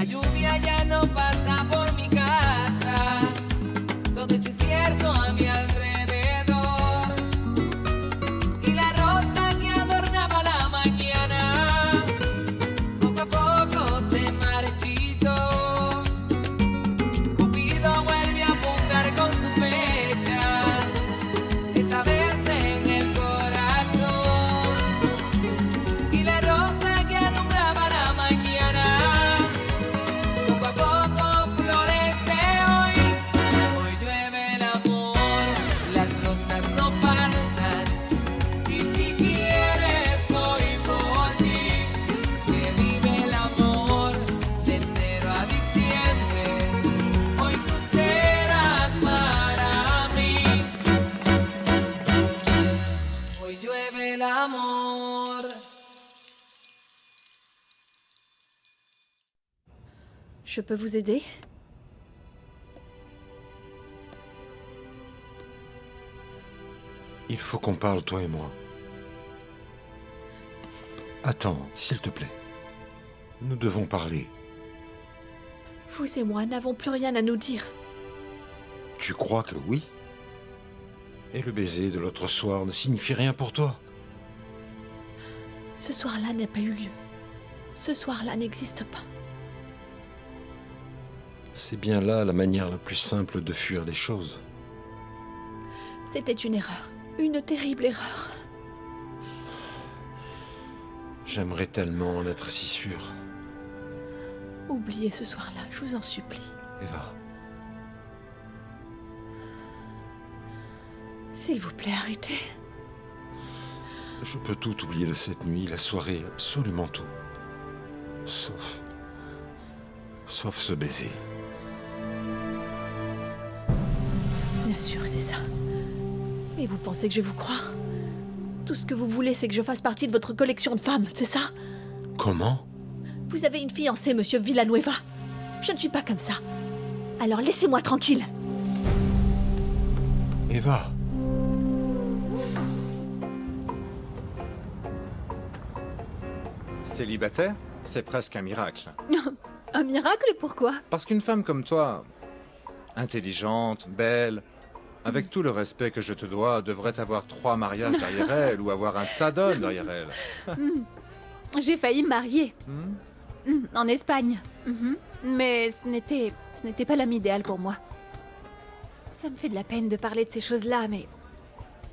La lluvia ya no pasa por mi casa. Todo es incierto a mi alrededor. Y la rosa que adornaba la mañana poco a poco se marchitó. Cupido vuelve a apuntar con su flecha, esa vez en el corazón. Y la rosa que alumbraba la mañana poco a poco florece hoy. Hoy llueve el amor, las rosas no faltan. Y si quieres voy por ti, que vive el amor de enero a diciembre. Hoy tú serás para mí. Hoy llueve el amor. Je peux vous aider? Il faut qu'on parle, toi et moi. Attends, s'il te plaît. Nous devons parler. Vous et moi n'avons plus rien à nous dire. Tu crois que oui? Et le baiser de l'autre soir ne signifie rien pour toi? Ce soir-là n'a pas eu lieu. Ce soir-là n'existe pas. C'est bien là la manière la plus simple de fuir les choses. C'était une erreur. Une terrible erreur. J'aimerais tellement en être si sûr. Oubliez ce soir-là, je vous en supplie. Eva, S'il vous plaît, arrêtez. je peux tout oublier de cette nuit, la soirée, absolument tout. Sauf ce baiser. Bien sûr, c'est ça. Et vous pensez que je vais vous croire? Tout ce que vous voulez, c'est que je fasse partie de votre collection de femmes, c'est ça? Comment? Vous avez une fiancée, monsieur Villanueva. Je ne suis pas comme ça. Alors laissez-moi tranquille. Eva, Célibataire, c'est presque un miracle. Un miracle, pourquoi? Parce qu'une femme comme toi, intelligente, belle, avec tout le respect que je te dois, devrait avoir 3 mariages derrière elle ou avoir un tas d'hommes derrière elle. J'ai failli me marier. En Espagne. Mais ce n'était pas l'homme idéal pour moi. Ça me fait de la peine de parler de ces choses-là, mais...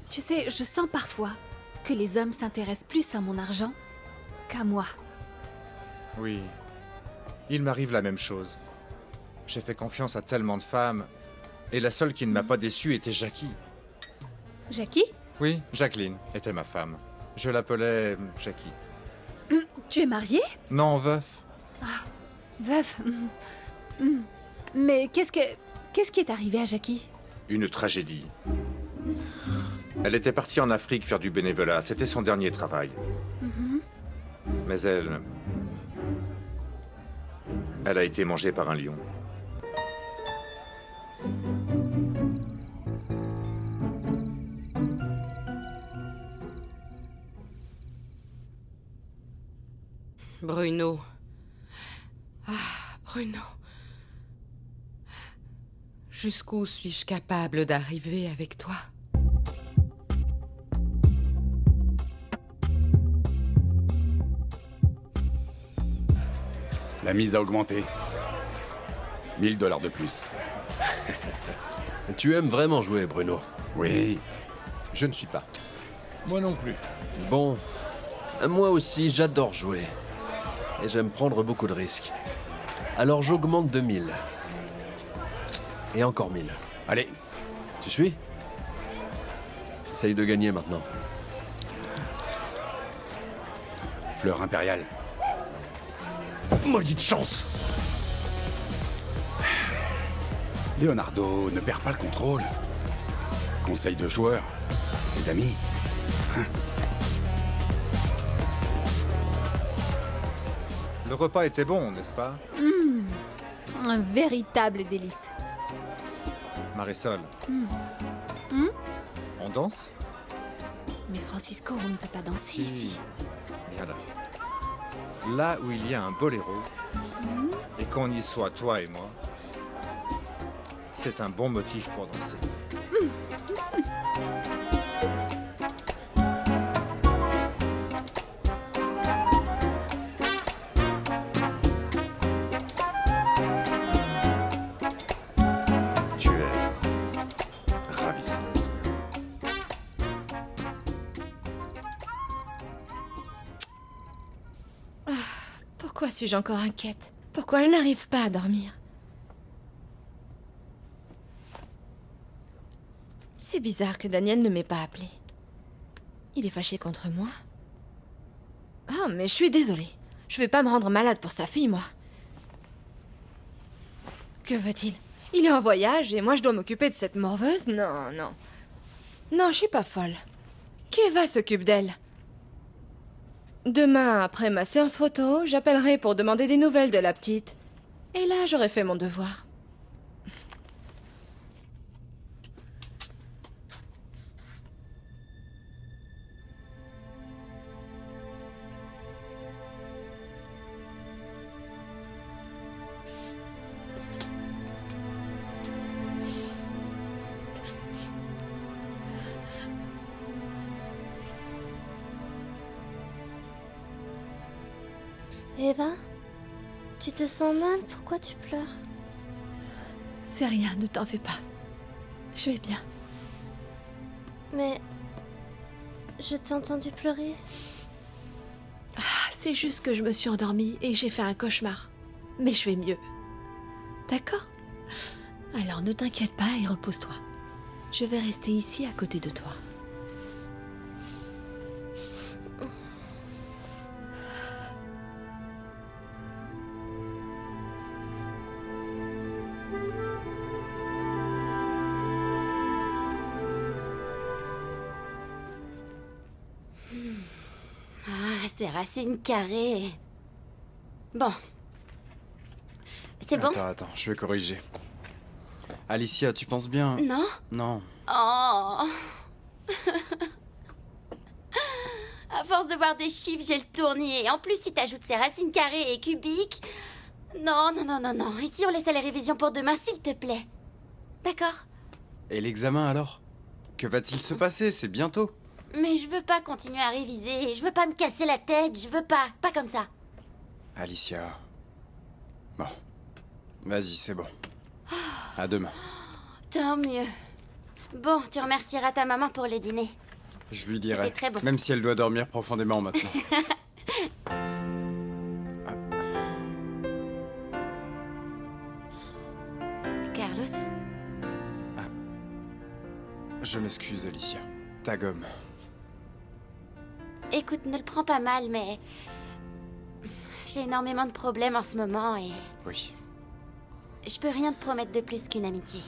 Tu sais, je sens parfois que les hommes s'intéressent plus à mon argent qu'à moi. Oui, il m'arrive la même chose. J'ai fait confiance à tellement de femmes, et la seule qui ne m'a pas déçu était Jackie. Jackie? Oui, Jacqueline était ma femme. Je l'appelais Jackie. Tu es marié? Non, veuf. Veuf. Mais qu'est-ce qui est arrivé à Jackie? Une tragédie. Elle était partie en Afrique faire du bénévolat. C'était son dernier travail. Mais elle a été mangée par un lion. Bruno. Ah, Bruno. Jusqu'où suis-je capable d'arriver avec toi? La mise a augmenté. 1000 $ de plus. Tu aimes vraiment jouer, Bruno? Oui. Je ne suis pas. Moi non plus. Bon, moi aussi, j'adore jouer. Et j'aime prendre beaucoup de risques. Alors j'augmente de 1000. Et encore 1000. Allez. Tu suis? Essaye de gagner maintenant. Fleur impériale. Maudite chance! Leonardo ne perd pas le contrôle. Conseil de joueurs et d'amis. Le repas était bon, n'est-ce pas? Un véritable délice. Marisol. On danse? Mais Francisco, on ne peut pas danser ici. Viens là. Là où il y a un boléro et qu'on y soit, toi et moi, c'est un bon motif pour danser. Tu es ravissante. Pourquoi suis-je encore inquiète? Pourquoi je n'arrive pas à dormir? C'est bizarre que Daniel ne m'ait pas appelé. Il est fâché contre moi? Oh, mais je suis désolée. Je vais pas me rendre malade pour sa fille, moi. Que veut-il? Il est en voyage et moi je dois m'occuper de cette morveuse? Non, non. Non, je suis pas folle. Qu'Eva s'occupe d'elle. Demain, après ma séance photo, j'appellerai pour demander des nouvelles de la petite. Et là, j'aurai fait mon devoir. Eva, tu te sens mal? Pourquoi tu pleures? C'est rien, ne t'en fais pas. Je vais bien. Mais... je t'ai entendu pleurer. Ah, c'est juste que je me suis endormie et j'ai fait un cauchemar. Mais je vais mieux. D'accord? Alors ne t'inquiète pas et repose-toi. Je vais rester ici à côté de toi. C'est racines carrées. Bon. C'est bon? Attends, je vais corriger. Alicia, tu penses bien... Non? Non. Oh. À force de voir des chiffres, j'ai le tournis. En plus, si t'ajoutes ces racines carrées et cubiques... Non. Ici, on laisse les révisions pour demain, s'il te plaît. D'accord? Et l'examen alors? Que va-t-il se passer? C'est bientôt. Mais je veux pas continuer à réviser. Je veux pas me casser la tête. Je veux pas. Pas comme ça. Alicia... Bon. Vas-y, c'est bon. À demain. Tant mieux. Bon, tu remercieras ta maman pour le dîner. Je lui dirai. C'était très bon. Même si elle doit dormir profondément maintenant. Carlos? Je m'excuse, Alicia. Ta gomme. Écoute, ne le prends pas mal, mais... j'ai énormément de problèmes en ce moment et... Oui. Je peux rien te promettre de plus qu'une amitié.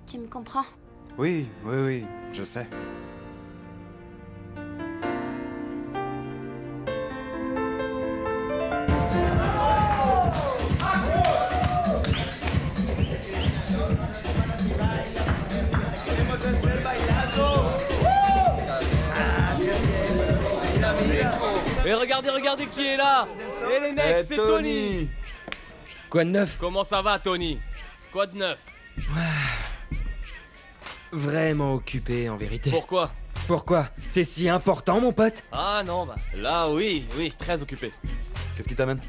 Tu me comprends? Oui, je sais. Et regardez qui est là. Et les mecs, c'est Tony. Quoi de neuf? Comment ça va, Tony? Quoi de neuf? Vraiment occupé, en vérité. Pourquoi? Pourquoi? C'est si important, mon pote? Ah non, bah là, oui, très occupé. Qu'est-ce qui t'amène?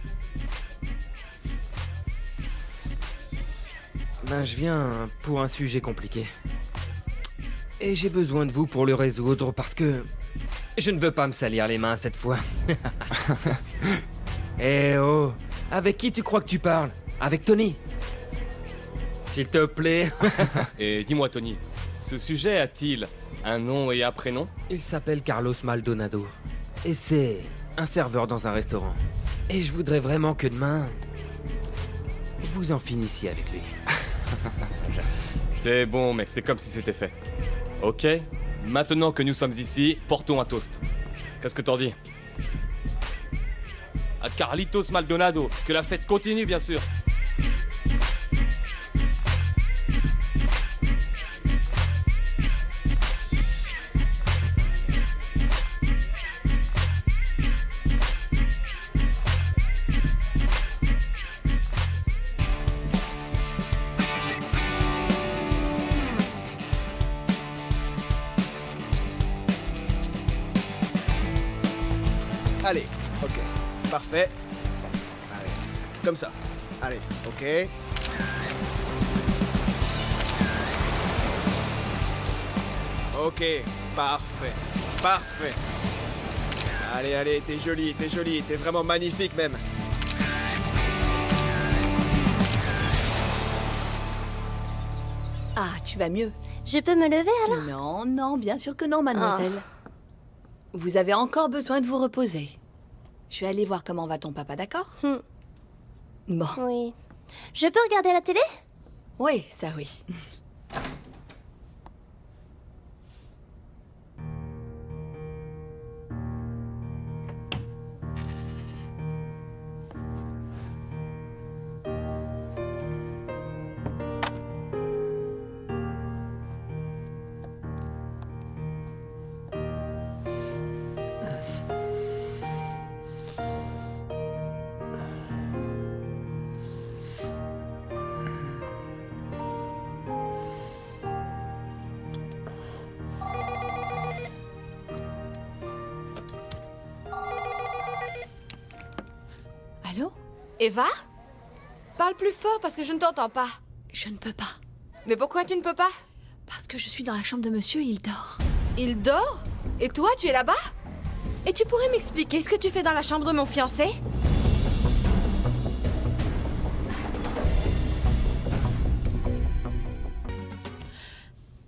Ben, je viens pour un sujet compliqué. Et j'ai besoin de vous pour le résoudre, parce que... je ne veux pas me salir les mains cette fois. Eh oh, avec qui tu crois que tu parles? Avec Tony? S'il te plaît. Et dis-moi, Tony, ce sujet a-t-il un nom et un prénom? Il s'appelle Carlos Maldonado. Et c'est un serveur dans un restaurant. Et je voudrais vraiment que demain, vous en finissiez avec lui. C'est bon, mec, c'est comme si c'était fait. Ok? Maintenant que nous sommes ici, portons un toast. Qu'est-ce que t'en dis? À Carlitos Maldonado, que la fête continue, bien sûr. Allez, ok. Parfait. Allez, comme ça. Allez, ok. Ok, parfait. Parfait. Allez, allez, t'es jolie, t'es vraiment magnifique même. Ah, tu vas mieux. Je peux me lever alors? Non, non, bien sûr que non, mademoiselle. Vous avez encore besoin de vous reposer. Je vais aller voir comment va ton papa, d'accord? Bon. Oui. Je peux regarder la télé? Oui, ça oui. Allô? Eva? Parle plus fort parce que je ne t'entends pas. Je ne peux pas. Mais pourquoi tu ne peux pas? Parce que je suis dans la chambre de monsieur et il dort. Il dort? Et toi, tu es là-bas? Et tu pourrais m'expliquer ce que tu fais dans la chambre de mon fiancé?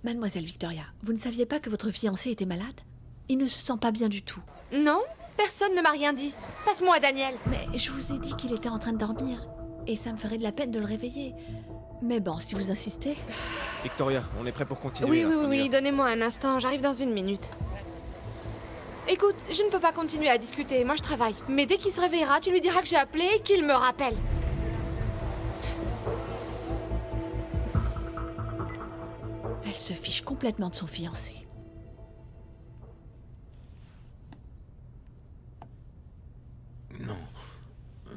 Mademoiselle Victoria, vous ne saviez pas que votre fiancé était malade? Il ne se sent pas bien du tout. Non, personne ne m'a rien dit. Passe-moi Daniel. Mais je vous ai dit qu'il était en train de dormir. Et ça me ferait de la peine de le réveiller. Mais bon, si vous insistez... Victoria, on est prêt pour continuer. Oui, là, oui, on y oui, va. donnez-moi un instant, j'arrive dans une minute. Écoute, je ne peux pas continuer à discuter, moi je travaille. Mais dès qu'il se réveillera, tu lui diras que j'ai appelé et qu'il me rappelle. Elle se fiche complètement de son fiancé. Non.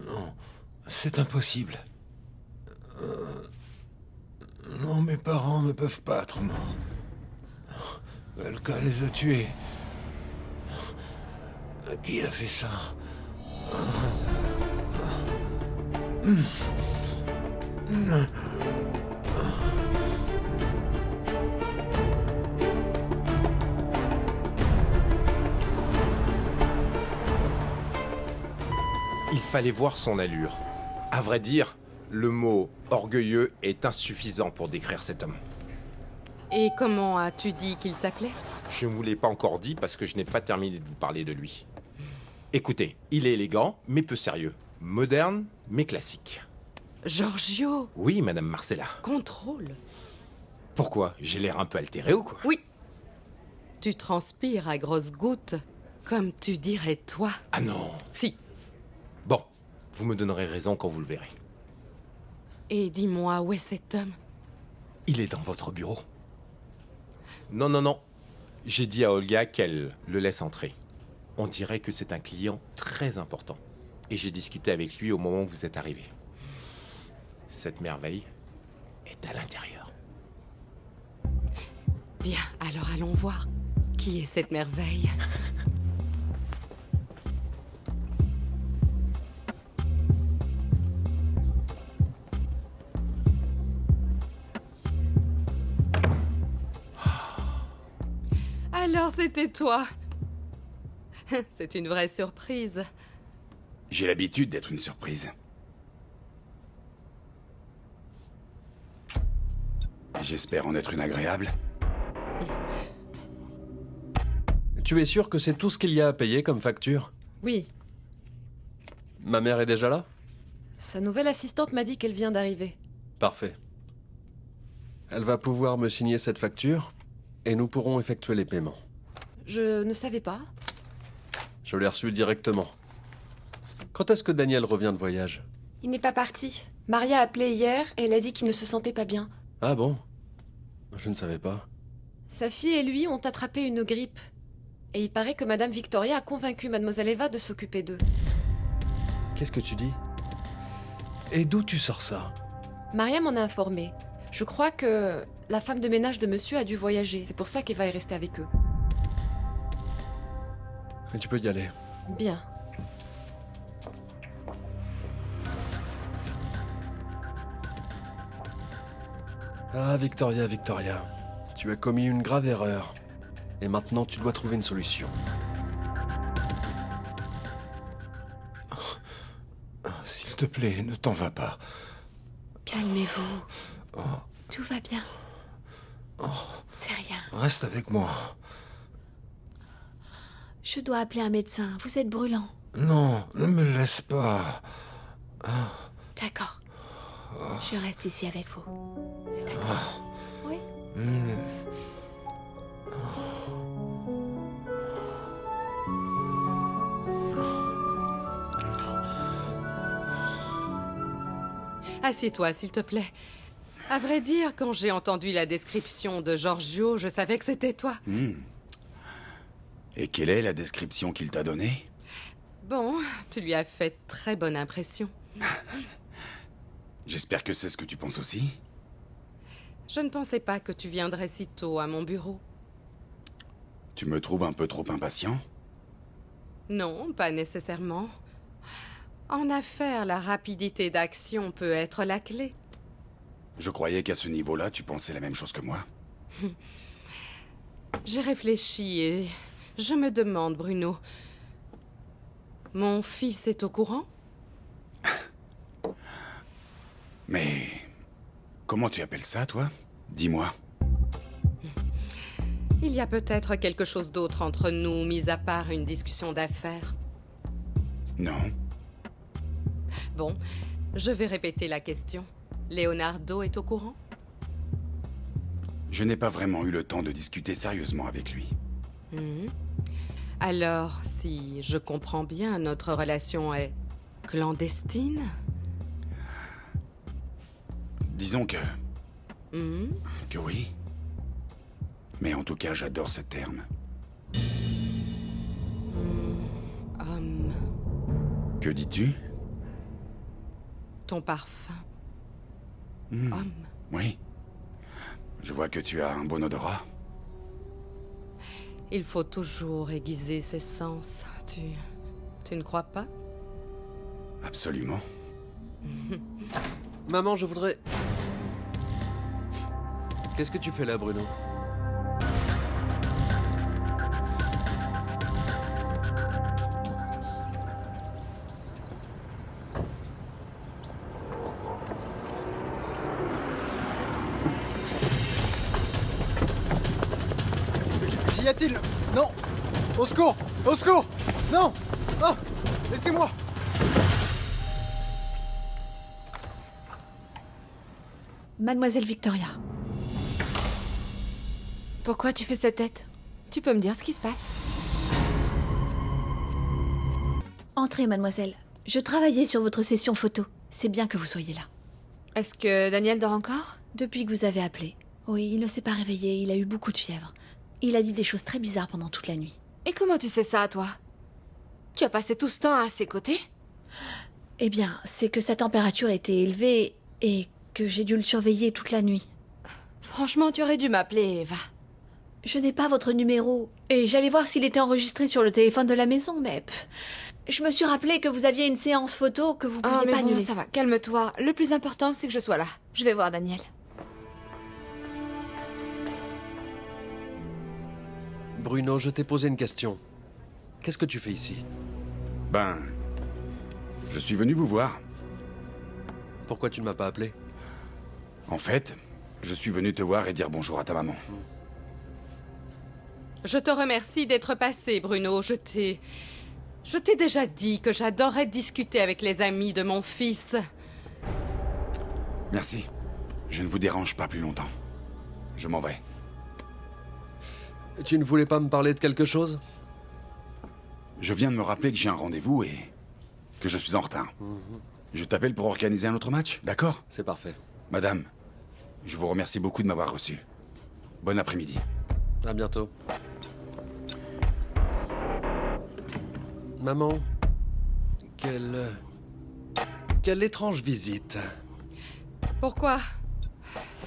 Non. C'est impossible. Non, mes parents ne peuvent pas être morts. Quelqu'un les a tués. Qui a fait ça? Il fallait voir son allure. À vrai dire, le mot orgueilleux est insuffisant pour décrire cet homme. Et comment as-tu dit qu'il s'appelait? Je ne vous l'ai pas encore dit parce que je n'ai pas terminé de vous parler de lui. Écoutez, il est élégant, mais peu sérieux. Moderne, mais classique. Giorgio! Oui, Madame Marcella. Contrôle. Pourquoi? J'ai l'air un peu altéré ou quoi? Oui. Tu transpires à grosses gouttes, comme tu dirais toi. Ah non! Si. Bon, vous me donnerez raison quand vous le verrez. Et dis-moi, où est cet homme? Il est dans votre bureau. Non, non, non. J'ai dit à Olga qu'elle le laisse entrer. On dirait que c'est un client très important. Et j'ai discuté avec lui au moment où vous êtes arrivé. Cette merveille est à l'intérieur. Bien, alors allons voir. Qui est cette merveille? Alors c'était toi. C'est une vraie surprise. J'ai l'habitude d'être une surprise. J'espère en être une agréable. Tu es sûr que c'est tout ce qu'il y a à payer comme facture? Oui. Ma mère est déjà là? Sa nouvelle assistante m'a dit qu'elle vient d'arriver. Parfait. Elle va pouvoir me signer cette facture et nous pourrons effectuer les paiements. Je ne savais pas. Je l'ai reçu directement. Quand est-ce que Daniel revient de voyage? Il n'est pas parti. Maria a appelé hier et elle a dit qu'il ne se sentait pas bien. Ah bon? Je ne savais pas. Sa fille et lui ont attrapé une grippe. Et il paraît que Madame Victoria a convaincu Mademoiselle Eva de s'occuper d'eux. Qu'est-ce que tu dis? Et d'où tu sors ça? Maria m'en a informé. Je crois que la femme de ménage de monsieur a dû voyager. C'est pour ça qu'Eva est restée avec eux. Et tu peux y aller. Bien. Ah, Victoria, Victoria. Tu as commis une grave erreur. Et maintenant, tu dois trouver une solution. S'il te plaît, ne t'en va pas. Calmez-vous. Tout va bien. C'est rien. Reste avec moi. Je dois appeler un médecin. Vous êtes brûlant. Non, ne me laisse pas. D'accord. Je reste ici avec vous. C'est d'accord. Oui. Assieds-toi, s'il te plaît. À vrai dire, quand j'ai entendu la description de Giorgio, je savais que c'était toi. Et quelle est la description qu'il t'a donnée? Bon, tu lui as fait très bonne impression. J'espère que c'est ce que tu penses aussi. Je ne pensais pas que tu viendrais si tôt à mon bureau. Tu me trouves un peu trop impatient? Non, pas nécessairement. En affaires, la rapidité d'action peut être la clé. Je croyais qu'à ce niveau-là, tu pensais la même chose que moi. J'ai réfléchi et je me demande, Bruno, mon fils est au courant? Mais comment tu appelles ça, toi? Dis-moi. Il y a peut-être quelque chose d'autre entre nous, mis à part une discussion d'affaires. Non. Bon, je vais répéter la question. Leonardo est au courant? Je n'ai pas vraiment eu le temps de discuter sérieusement avec lui. Alors, si je comprends bien, notre relation est clandestine? Disons que... que oui. Mais en tout cas, j'adore ce terme. Homme. Que dis-tu? Ton parfum. Homme. Oui. Je vois que tu as un bon odorat. Il faut toujours aiguiser ses sens. Tu ne crois pas? Absolument. Maman, je voudrais... Qu'est-ce que tu fais là, Bruno? Qu'y a-t-il? Non! Au secours! Au secours! Non! Oh! Laissez-moi! Mademoiselle Victoria. Pourquoi tu fais cette tête? Tu peux me dire ce qui se passe? Entrez, mademoiselle. Je travaillais sur votre session photo. C'est bien que vous soyez là. Est-ce que Daniel dort encore? Depuis que vous avez appelé. Oui, il ne s'est pas réveillé, il a eu beaucoup de fièvre. Il a dit des choses très bizarres pendant toute la nuit. Et comment tu sais ça, toi? Tu as passé tout ce temps à ses côtés? Eh bien, c'est que sa température était élevée et que j'ai dû le surveiller toute la nuit. Franchement, tu aurais dû m'appeler, Eva. Je n'ai pas votre numéro et j'allais voir s'il était enregistré sur le téléphone de la maison, mais... je me suis rappelé que vous aviez une séance photo que vous pouviez pas annuler. Ça va, calme-toi. Le plus important, c'est que je sois là. Je vais voir Daniel. Bruno, je t'ai posé une question. Qu'est-ce que tu fais ici? Ben... je suis venu vous voir. Pourquoi tu ne m'as pas appelé? En fait, je suis venu te voir et dire bonjour à ta maman. Je te remercie d'être passé, Bruno. Je t'ai déjà dit que j'adorais discuter avec les amis de mon fils. Merci. Je ne vous dérange pas plus longtemps. Je m'en vais. Tu ne voulais pas me parler de quelque chose? Je viens de me rappeler que j'ai un rendez-vous et que je suis en retard. Je t'appelle pour organiser un autre match, d'accord? C'est parfait. Madame, je vous remercie beaucoup de m'avoir reçu. Bon après-midi. À bientôt. Maman, quelle étrange visite. Pourquoi?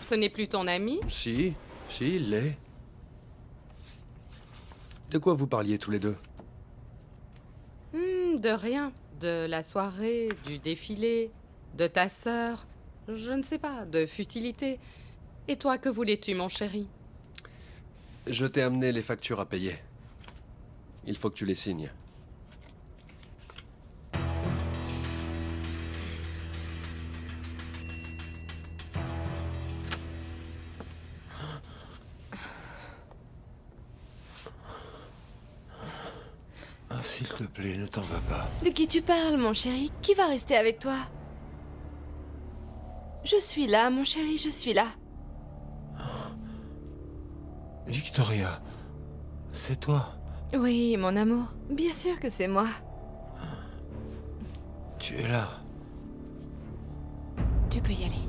Ce n'est plus ton ami? Si, il l'est. De quoi vous parliez tous les deux? De rien. De la soirée, du défilé, de ta sœur. Je ne sais pas, de futilité. Et toi, que voulais-tu, mon chéri? Je t'ai amené les factures à payer. Il faut que tu les signes. Ah, s'il te plaît, ne t'en va pas. De qui tu parles, mon chéri? Qui va rester avec toi? Je suis là, mon chéri, je suis là. Victoria, c'est toi. Oui, mon amour. Bien sûr que c'est moi. Tu es là. Tu peux y aller.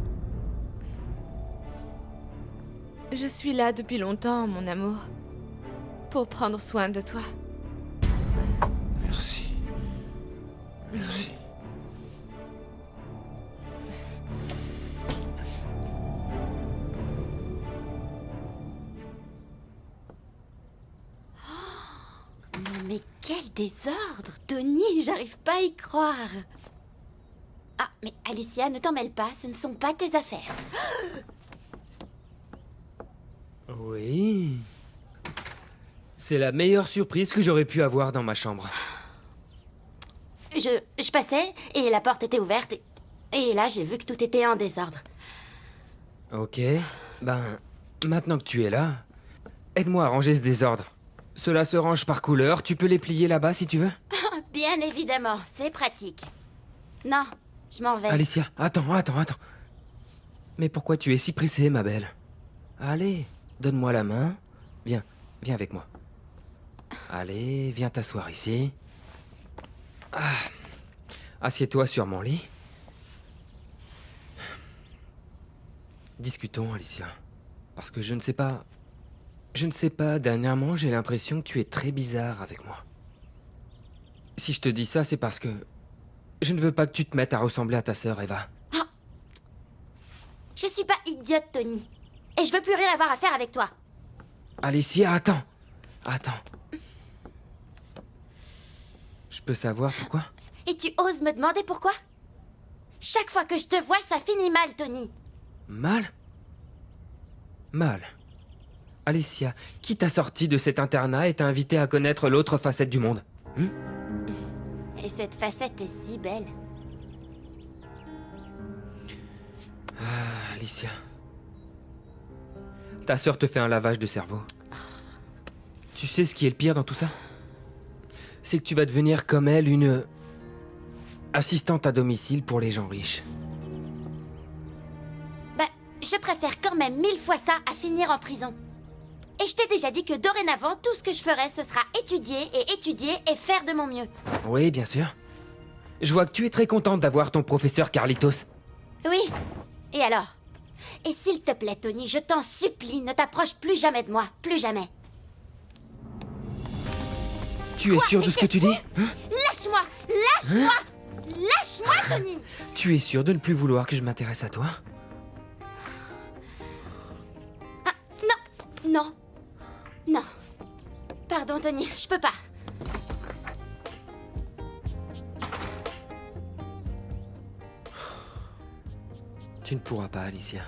Je suis là depuis longtemps, mon amour. Pour prendre soin de toi. Merci. Merci. Non mais quel désordre! Tony, j'arrive pas à y croire. Ah, mais Alicia, ne t'en mêle pas, ce ne sont pas tes affaires. Oui. C'est la meilleure surprise que j'aurais pu avoir dans ma chambre. Je passais et la porte était ouverte et là j'ai vu que tout était en désordre. Ok, ben, maintenant que tu es là, aide-moi à ranger ce désordre. Cela se range par couleur, tu peux les plier là-bas si tu veux. Bien évidemment, c'est pratique. Non, je m'en vais. Alicia, attends. Mais pourquoi tu es si pressée, ma belle? Allez, donne-moi la main. Viens avec moi. Allez, viens t'asseoir ici. Ah. Assieds-toi sur mon lit. Discutons, Alicia. Parce que je ne sais pas, dernièrement, j'ai l'impression que tu es très bizarre avec moi. Si je te dis ça, c'est parce que je ne veux pas que tu te mettes à ressembler à ta sœur, Eva. Oh. Je suis pas idiote, Tony. Et je veux plus rien avoir à faire avec toi. Alicia, attends. Je peux savoir pourquoi? Et tu oses me demander pourquoi? Chaque fois que je te vois, ça finit mal, Tony. Mal? Alicia, qui t'a sorti de cet internat et t'a invité à connaître l'autre facette du monde? Et cette facette est si belle. Ah, Alicia. Ta sœur te fait un lavage de cerveau. Tu sais ce qui est le pire dans tout ça? C'est que tu vas devenir comme elle, une assistante à domicile pour les gens riches. Bah, je préfère quand même 1000 fois ça à finir en prison. Et je t'ai déjà dit que dorénavant, tout ce que je ferai, ce sera étudier et faire de mon mieux. Oui, bien sûr. Je vois que tu es très contente d'avoir ton professeur Carlitos. Oui. Et alors? Et s'il te plaît, Tony, je t'en supplie, ne t'approche plus jamais de moi. Plus jamais. Tu es sûr de ce que tu dis? Lâche-moi! Lâche-moi! Lâche-moi, Tony! Tu es sûr de ne plus vouloir que je m'intéresse à toi? Ah, non. Non. Pardon, Tony, je peux pas. Tu ne pourras pas, Alicia.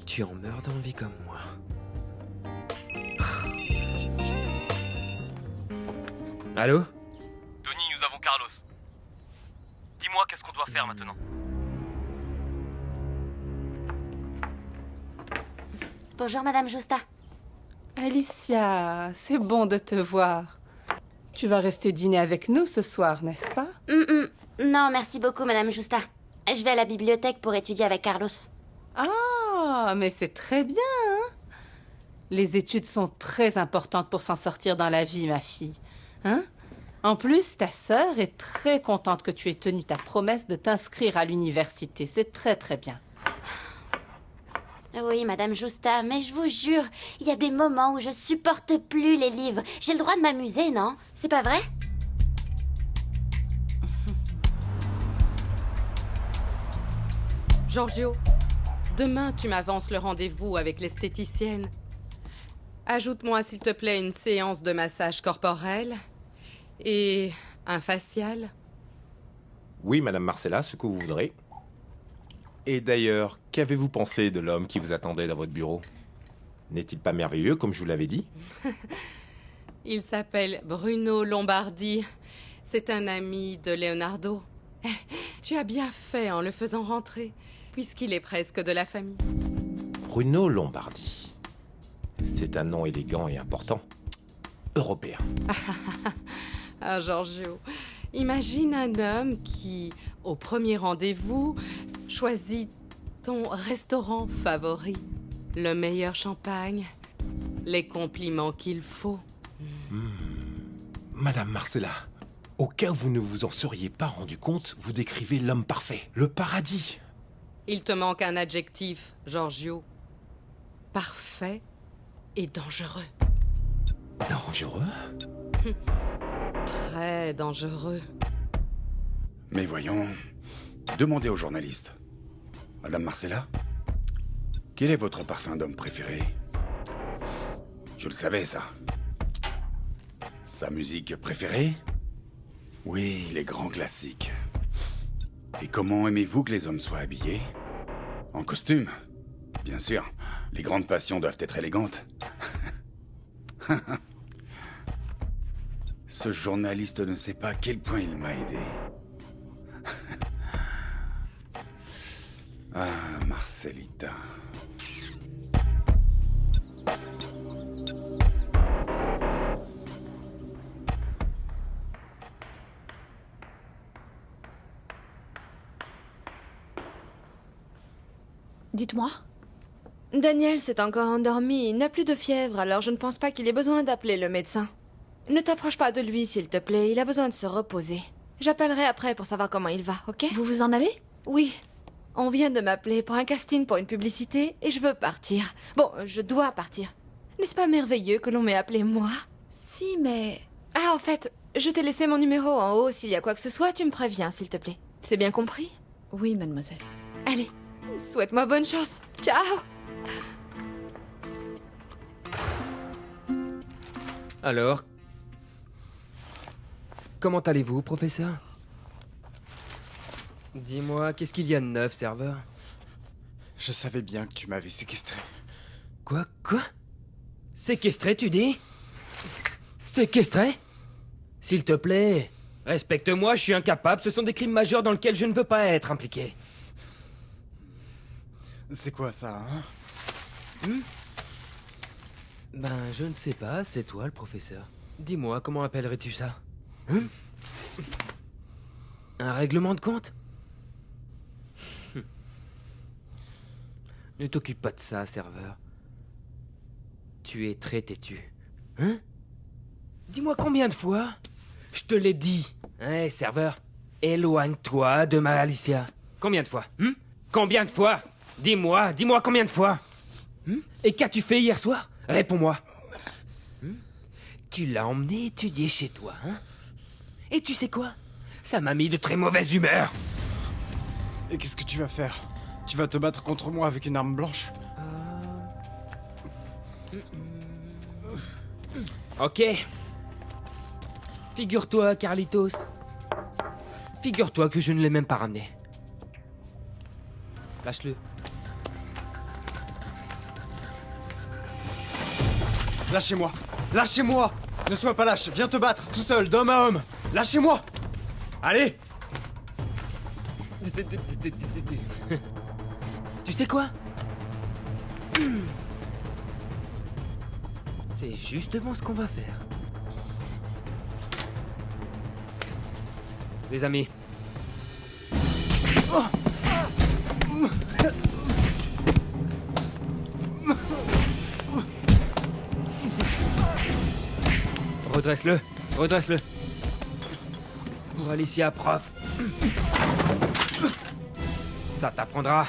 Tu en meurs d'envie comme moi. Allô? Tony, nous avons Carlos. Dis-moi, qu'est-ce qu'on doit faire maintenant? Bonjour, Madame Justa. Alicia, c'est bon de te voir. Tu vas rester dîner avec nous ce soir, n'est-ce pas? Non, merci beaucoup, Madame Justa. Je vais à la bibliothèque pour étudier avec Carlos. Ah, mais c'est très bien, hein? Les études sont très importantes pour s'en sortir dans la vie, ma fille. Hein? En plus, ta sœur est très contente que tu aies tenu ta promesse de t'inscrire à l'université. C'est très très bien. Oui, Madame Justa, mais je vous jure, il y a des moments où je supporte plus les livres. J'ai le droit de m'amuser, non? C'est pas vrai? Giorgio, demain tu m'avances le rendez-vous avec l'esthéticienne. Ajoute-moi s'il te plaît une séance de massage corporel et un facial. Oui, Madame Marcella, ce que vous voudrez. Et d'ailleurs, Qu'avez-vous pensé de l'homme qui vous attendait dans votre bureau? N'est-il pas merveilleux, comme je vous l'avais dit? Il s'appelle Bruno Lombardi. C'est un ami de Leonardo. Tu as bien fait en le faisant rentrer, puisqu'il est presque de la famille. Bruno Lombardi. C'est un nom élégant et important. Européen. Ah, Giorgio, imagine un homme qui, au premier rendez-vous, choisit ton restaurant favori, le meilleur champagne, les compliments qu'il faut. Madame Marcella, au cas où vous ne vous en seriez pas rendu compte, vous décrivez l'homme parfait, le paradis. Il te manque un adjectif, Giorgio. Parfait et dangereux. Dangereux? Très dangereux. Mais voyons, demandez aux journalistes. Madame Marcella, quel est votre parfum d'homme préféré? Je le savais, ça. Sa musique préférée? Oui, les grands classiques. Et comment aimez-vous que les hommes soient habillés? En costume? Bien sûr, les grandes passions doivent être élégantes. Ce journaliste ne sait pas à quel point il m'a aidé. Ah, Marcelita. Dites-moi. Daniel s'est encore endormi, il n'a plus de fièvre, alors je ne pense pas qu'il ait besoin d'appeler le médecin. Ne t'approche pas de lui, s'il te plaît, il a besoin de se reposer. J'appellerai après pour savoir comment il va, ok? Vous vous en allez? Oui. On vient de m'appeler pour un casting pour une publicité et je veux partir. Bon, je dois partir. N'est-ce pas merveilleux que l'on m'ait appelé moi? Si, mais... Ah, en fait, je t'ai laissé mon numéro en haut. S'il y a quoi que ce soit, tu me préviens, s'il te plaît. C'est bien compris? Oui, mademoiselle. Allez, souhaite-moi bonne chance. Ciao! Alors, comment allez-vous, professeur? Dis-moi, qu'est-ce qu'il y a de neuf, serveur? Je savais bien que tu m'avais séquestré. Quoi? Séquestré, tu dis? Séquestré? S'il te plaît, respecte-moi, je suis incapable, ce sont des crimes majeurs dans lesquels je ne veux pas être impliqué. C'est quoi ça, hein? Ben, je ne sais pas, c'est toi le professeur. Dis-moi, comment appellerais-tu ça? Hein? Un règlement de compte? Ne t'occupe pas de ça, serveur. Tu es très têtu. Hein? Dis-moi combien de fois? Je te l'ai dit. Hein, serveur? Éloigne-toi de ma Alicia. Combien de fois? Combien de fois? Dis-moi combien de fois? Et qu'as-tu fait hier soir? Réponds-moi. Tu l'as emmené étudier chez toi, hein? Et tu sais quoi? Ça m'a mis de très mauvaise humeur. Et qu'est-ce que tu vas faire? Tu vas te battre contre moi avec une arme blanche? Ok. Figure-toi, Carlitos. Figure-toi que je ne l'ai même pas ramené. Lâche-le. Lâchez-moi! Lâchez-moi! Ne sois pas lâche, viens te battre, tout seul, d'homme à homme! Lâchez-moi! Allez! Tu sais quoi? C'est justement ce qu'on va faire. Les amis. Redresse-le, redresse-le. Pour Alicia, prof. Ça t'apprendra.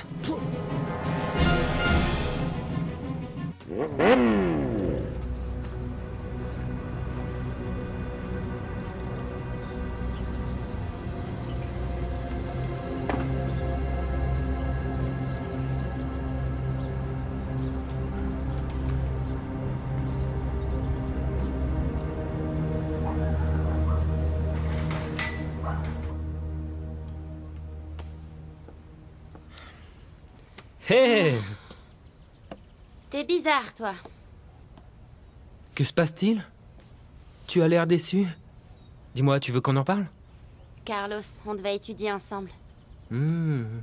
Hé! T'es bizarre, toi. Que se passe-t-il? Tu as l'air déçu. Dis-moi, tu veux qu'on en parle? Carlos, on devait étudier ensemble. Hmm.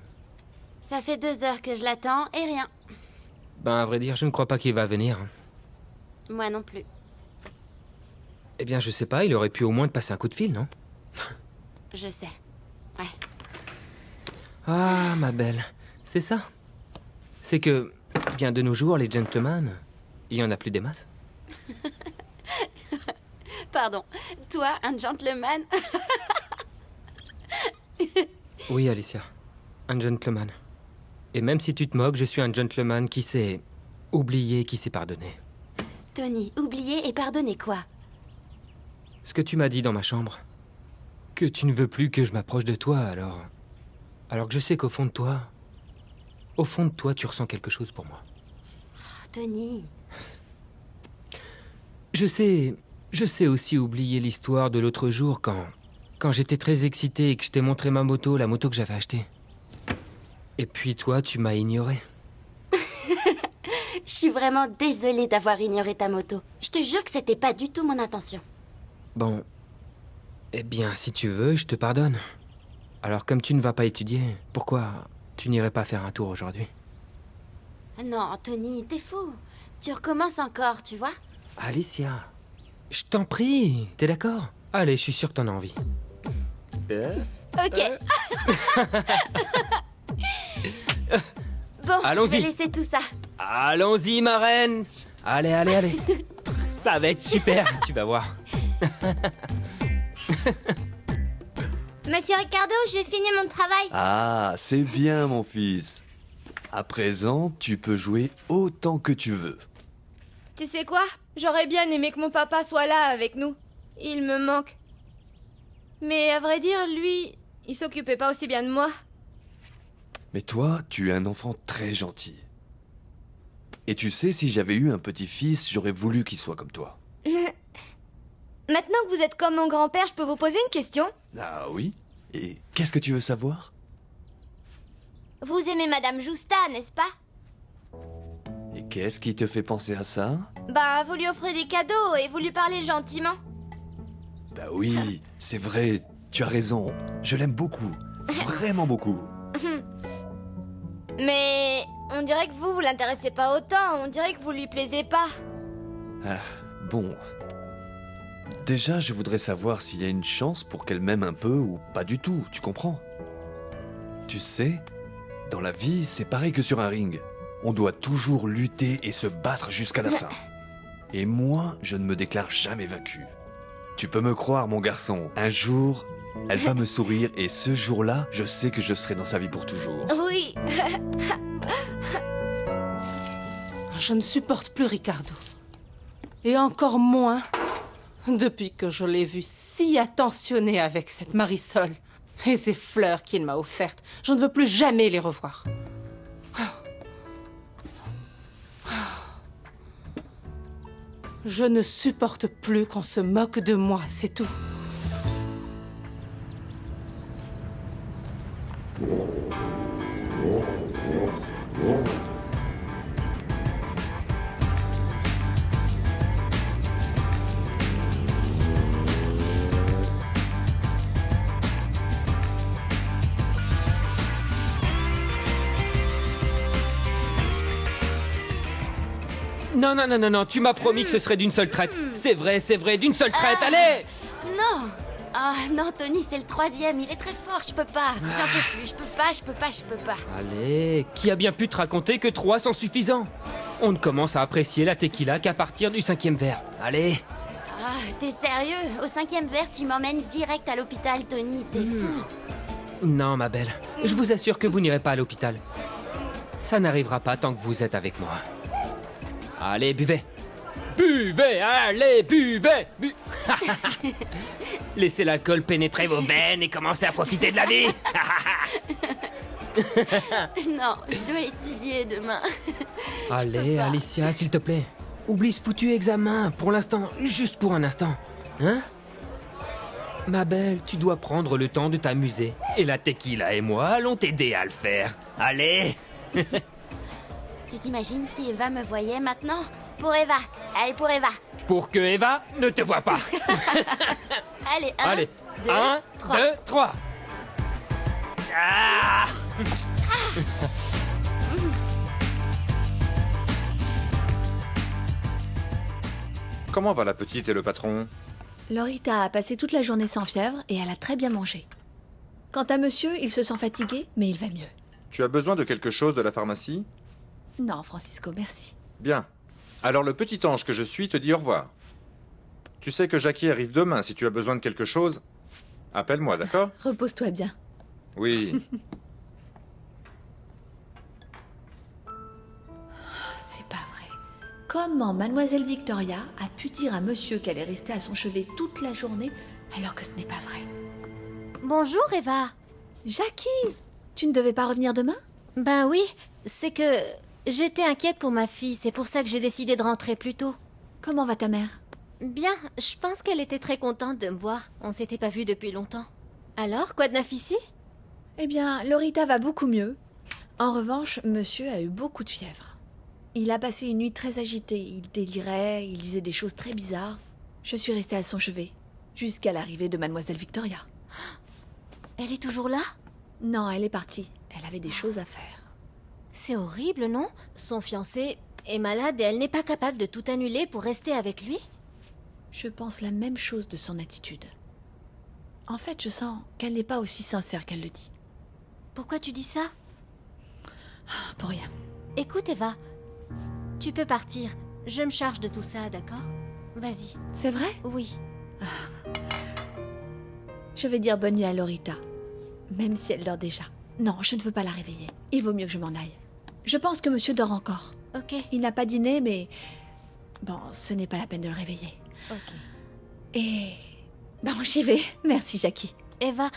Ça fait 2 heures que je l'attends et rien. Ben, à vrai dire, je ne crois pas qu'il va venir. Moi non plus. Eh bien, je sais pas, il aurait pu au moins te passer un coup de fil, non? Je sais. Ouais. Ah, ma belle, c'est ça. C'est que, bien de nos jours, les gentlemen, il y en a plus des masses. Pardon. Toi, un gentleman? Oui, Alicia, un gentleman. Et même si tu te moques, je suis un gentleman qui sait oublier, qui sait pardonner. Tony, oublier et pardonner quoi? Ce que tu m'as dit dans ma chambre. Que tu ne veux plus que je m'approche de toi, alors... Alors que je sais qu'au fond de toi... Au fond de toi, tu ressens quelque chose pour moi. Oh, Tony... Je sais aussi oublier l'histoire de l'autre jour quand j'étais très excité et que je t'ai montré ma moto, la moto que j'avais achetée. Et puis toi, tu m'as ignoré. Je suis vraiment désolée d'avoir ignoré ta moto. Je te jure que c'était pas du tout mon intention. Bon... Eh bien, si tu veux, je te pardonne. Alors, comme tu ne vas pas étudier, pourquoi tu n'irais pas faire un tour aujourd'hui? Non, Tony, t'es fou. Tu recommences encore, tu vois? Alicia, je t'en prie, t'es d'accord? Allez, je suis sûr que t'en as envie. Ok. Bon, je vais laisser tout ça. Allons-y, ma reine. Allez, allez, allez. Ça va être super, tu vas voir. Monsieur Ricardo, j'ai fini mon travail. Ah, c'est bien, mon fils. À présent, tu peux jouer autant que tu veux. Tu sais quoi? J'aurais bien aimé que mon papa soit là avec nous. Il me manque. Mais à vrai dire, lui, il s'occupait pas aussi bien de moi. Mais toi, tu es un enfant très gentil. Et tu sais, si j'avais eu un petit-fils, j'aurais voulu qu'il soit comme toi. Maintenant que vous êtes comme mon grand-père, je peux vous poser une question? Ah oui? Et qu'est-ce que tu veux savoir? Vous aimez Madame Justa, n'est-ce pas? Et qu'est-ce qui te fait penser à ça? Bah, vous lui offrez des cadeaux et vous lui parlez gentiment. Bah oui, c'est vrai, tu as raison. Je l'aime beaucoup. Vraiment beaucoup. Mais on dirait que vous l'intéressez pas autant. On dirait que vous lui plaisez pas. Ah, bon. Déjà, je voudrais savoir s'il y a une chance pour qu'elle m'aime un peu ou pas du tout, tu comprends? Tu sais, dans la vie, c'est pareil que sur un ring. On doit toujours lutter et se battre jusqu'à la fin. Et moi, je ne me déclare jamais vaincu. Tu peux me croire, mon garçon. Un jour, elle va me sourire et ce jour-là, je sais que je serai dans sa vie pour toujours. Oui. Je ne supporte plus Ricardo. Et encore moins depuis que je l'ai vu si attentionné avec cette Marisol. Et ces fleurs qu'il m'a offertes. Je ne veux plus jamais les revoir. Je ne supporte plus qu'on se moque de moi, c'est tout. Non, non, non, non, non, tu m'as promis que ce serait d'une seule traite. C'est vrai, d'une seule traite, allez! Non. Ah non, Tony, c'est le 3e. Il est très fort, je peux pas. J'en peux plus, je peux pas. Allez, qui a bien pu te raconter que 3 sont suffisants? On ne commence à apprécier la tequila qu'à partir du 5e verre. Allez! Ah, t'es sérieux? Au 5e verre, tu m'emmènes direct à l'hôpital, Tony. T'es fou. Non, ma belle. Je vous assure que vous n'irez pas à l'hôpital. Ça n'arrivera pas tant que vous êtes avec moi. Allez, buvez. Buvez, allez, buvez. Laissez l'alcool pénétrer vos veines et commencez à profiter de la vie. Non, je dois étudier demain. Allez, Alicia, s'il te plaît. Oublie ce foutu examen, pour l'instant, juste pour un instant. Hein? Ma belle, tu dois prendre le temps de t'amuser. Et la tequila et moi allons t'aider à le faire. Allez. Tu t'imagines si Eva me voyait maintenant? Pour Eva. Allez, pour Eva. Pour que Eva ne te voie pas. Allez, Allez, 2, 1, 2, 3. Ah Comment va la petite et le patron? Lorita a passé toute la journée sans fièvre et elle a très bien mangé. Quant à monsieur, il se sent fatigué, mais il va mieux. Tu as besoin de quelque chose de la pharmacie? Non, Francisco, merci. Bien. Alors le petit ange que je suis te dit au revoir. Tu sais que Jackie arrive demain. Si tu as besoin de quelque chose, appelle-moi, d'accord? Repose-toi bien. Oui. C'est pas vrai. Comment mademoiselle Victoria a pu dire à monsieur qu'elle est restée à son chevet toute la journée alors que ce n'est pas vrai? Bonjour, Eva. Jackie, tu ne devais pas revenir demain? Ben oui, c'est que j'étais inquiète pour ma fille, c'est pour ça que j'ai décidé de rentrer plus tôt. Comment va ta mère? Bien, je pense qu'elle était très contente de me voir. On s'était pas vus depuis longtemps. Alors, quoi de neuf ici? Eh bien, Lorita va beaucoup mieux. En revanche, monsieur a eu beaucoup de fièvre. Il a passé une nuit très agitée. Il délirait, il disait des choses très bizarres. Je suis restée à son chevet, jusqu'à l'arrivée de mademoiselle Victoria. Elle est toujours là? Non, elle est partie. Elle avait des choses à faire. C'est horrible, non? Son fiancé est malade et elle n'est pas capable de tout annuler pour rester avec lui? Je pense la même chose de son attitude. En fait, je sens qu'elle n'est pas aussi sincère qu'elle le dit. Pourquoi tu dis ça? Pour rien. Écoute, Eva, tu peux partir. Je me charge de tout ça, d'accord? Vas-y. C'est vrai? Oui. Je vais dire bonne nuit à Lorita, même si elle dort déjà. Non, je ne veux pas la réveiller. Il vaut mieux que je m'en aille. Je pense que monsieur dort encore. Ok. Il n'a pas dîné, mais... Bon, ce n'est pas la peine de le réveiller. Ok. Et... Bon, j'y vais. Merci, Jackie. Eva,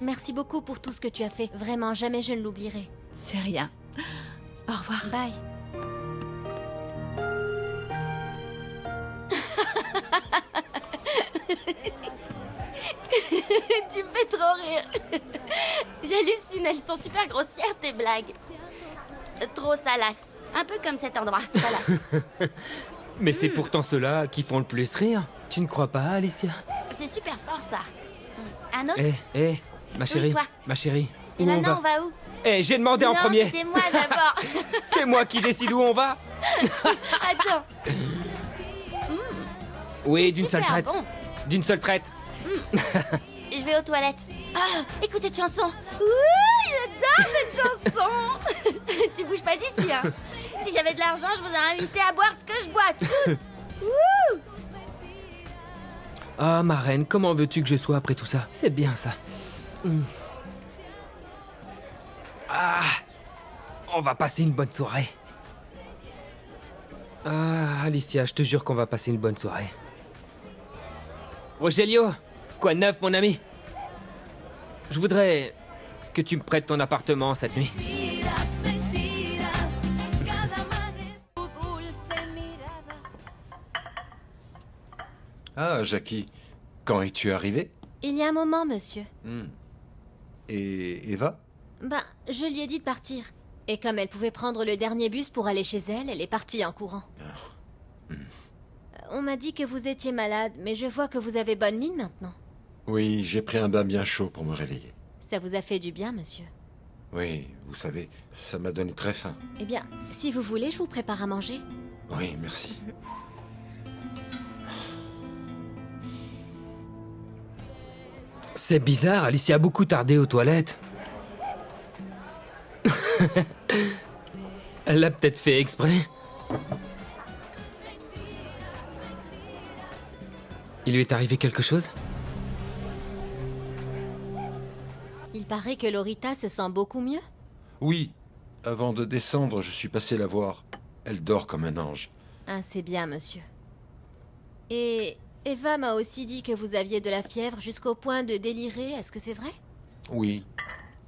merci beaucoup pour tout ce que tu as fait. Vraiment, jamais je ne l'oublierai. C'est rien. Au revoir. Bye. Tu me fais trop rire. J'hallucine, elles sont super grossières tes blagues. Trop salaces. Un peu comme cet endroit, salace. Mais c'est pourtant ceux-là qui font le plus rire. Tu ne crois pas, Alicia? C'est super fort ça. Un autre? Hé, ma chérie, quoi? ma chérie. Et Où on maintenant va? on va où? J'ai demandé en Non, premier. c'était moi d'abord. C'est moi qui décide où on va. Attends. Oui, C'est d'une seule super traite. bon. D'une seule traite. Je vais aux toilettes. Ah, écoute cette chanson. Ouh, j'adore cette chanson. Tu bouges pas d'ici, hein. Si j'avais de l'argent, je vous ai invité à boire ce que je bois, tous. Ouh. Ah, ma reine, comment veux-tu que je sois après tout ça? C'est bien ça. Ah, on va passer une bonne soirée. Ah, Alicia, je te jure qu'on va passer une bonne soirée. Rogelio, quoi de neuf, mon ami? Je voudrais que tu me prêtes ton appartement cette nuit. Ah, Jackie, quand es-tu arrivée? Il y a un moment, monsieur. Et Eva? Ben, je lui ai dit de partir. Et comme elle pouvait prendre le dernier bus pour aller chez elle, elle est partie en courant. On m'a dit que vous étiez malade, mais je vois que vous avez bonne mine maintenant. Oui, j'ai pris un bain bien chaud pour me réveiller. Ça vous a fait du bien, monsieur. Oui, vous savez, ça m'a donné très faim. Eh bien, si vous voulez, je vous prépare à manger. Oui, merci. C'est bizarre, Alicia a beaucoup tardé aux toilettes. Elle l'a peut-être fait exprès. Il lui est arrivé quelque chose? Il paraît que Lorita se sent beaucoup mieux. Oui, avant de descendre, je suis passé la voir. Elle dort comme un ange. Ah, c'est bien, monsieur. Et Eva m'a aussi dit que vous aviez de la fièvre jusqu'au point de délirer. Est-ce que c'est vrai? Oui,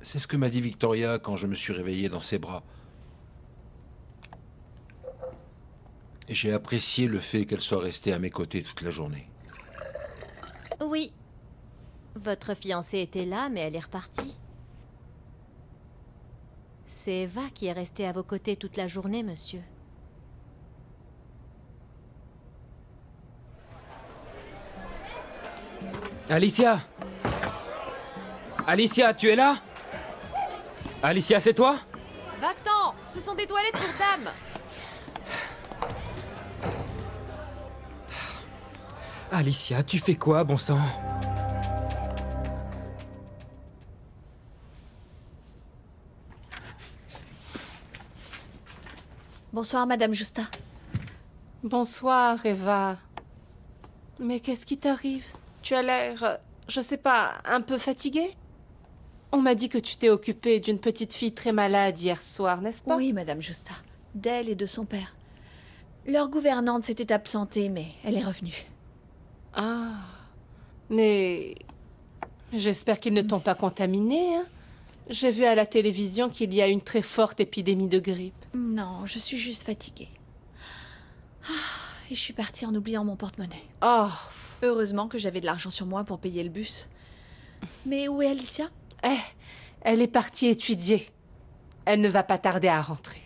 c'est ce que m'a dit Victoria quand je me suis réveillé dans ses bras. Et j'ai apprécié le fait qu'elle soit restée à mes côtés toute la journée. Oui. Votre fiancée était là, mais elle est repartie. C'est Eva qui est restée à vos côtés toute la journée, monsieur. Alicia! Alicia, tu es là? Alicia, c'est toi? Va-t'en! Ce sont des toilettes pour dames! Alicia, tu fais quoi, bon sang? Bonsoir, Madame Justa. Bonsoir, Eva. Mais qu'est-ce qui t'arrive? Tu as l'air, je sais pas, un peu fatiguée? On m'a dit que tu t'es occupée d'une petite fille très malade hier soir, n'est-ce pas? Oui, Madame Justa. D'elle et de son père. Leur gouvernante s'était absentée, mais elle est revenue. Ah, mais j'espère qu'ils ne t'ont pas contaminée, hein? J'ai vu à la télévision qu'il y a une très forte épidémie de grippe. Non, je suis juste fatiguée. Et je suis partie en oubliant mon porte-monnaie. Oh. Heureusement que j'avais de l'argent sur moi pour payer le bus. Mais où est Alicia? Elle est partie étudier. Elle ne va pas tarder à rentrer.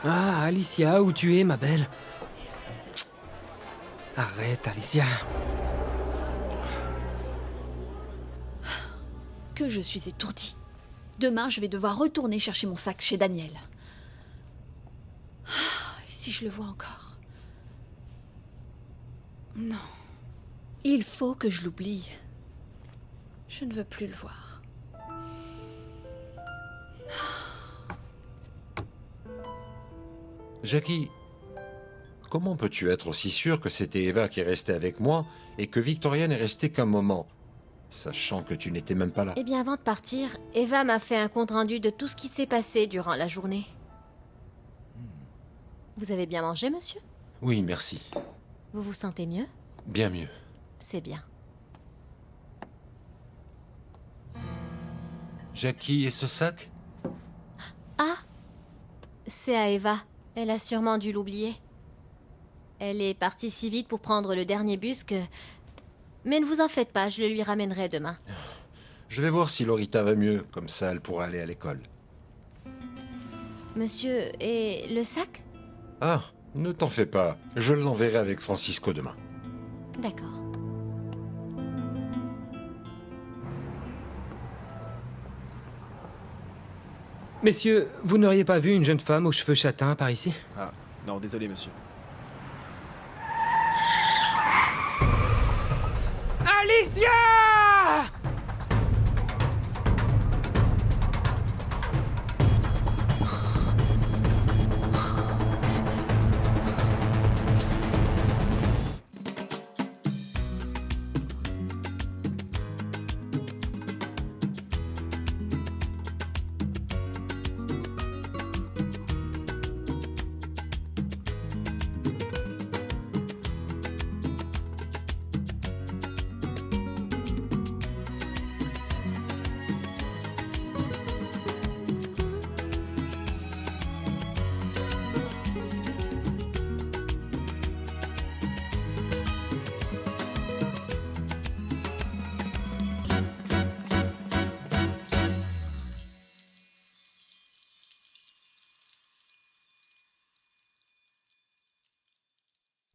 Ah, Alicia, où tu es, ma belle? Arrête, Alicia. Que je suis étourdie. Demain, je vais devoir retourner chercher mon sac chez Daniel. Et si je le vois encore? Non. Il faut que je l'oublie. Je ne veux plus le voir. Jackie, comment peux-tu être aussi sûr que c'était Eva qui est restée avec moi et que Victoria n'est restée qu'un moment, sachant que tu n'étais même pas là? Eh bien, avant de partir, Eva m'a fait un compte-rendu de tout ce qui s'est passé durant la journée. Vous avez bien mangé, monsieur? Oui, merci. Vous vous sentez mieux? Bien mieux. C'est bien. Jackie, et ce sac? Ah! C'est à Eva. Elle a sûrement dû l'oublier. Elle est partie si vite pour prendre le dernier bus que... Mais ne vous en faites pas, je le lui ramènerai demain. Je vais voir si Lorita va mieux, comme ça elle pourra aller à l'école. Monsieur, et le sac? Ah, ne t'en fais pas, je l'enverrai avec Francisco demain. D'accord. Messieurs, vous n'auriez pas vu une jeune femme aux cheveux châtains par ici? Ah, non, désolé, monsieur. Alicia!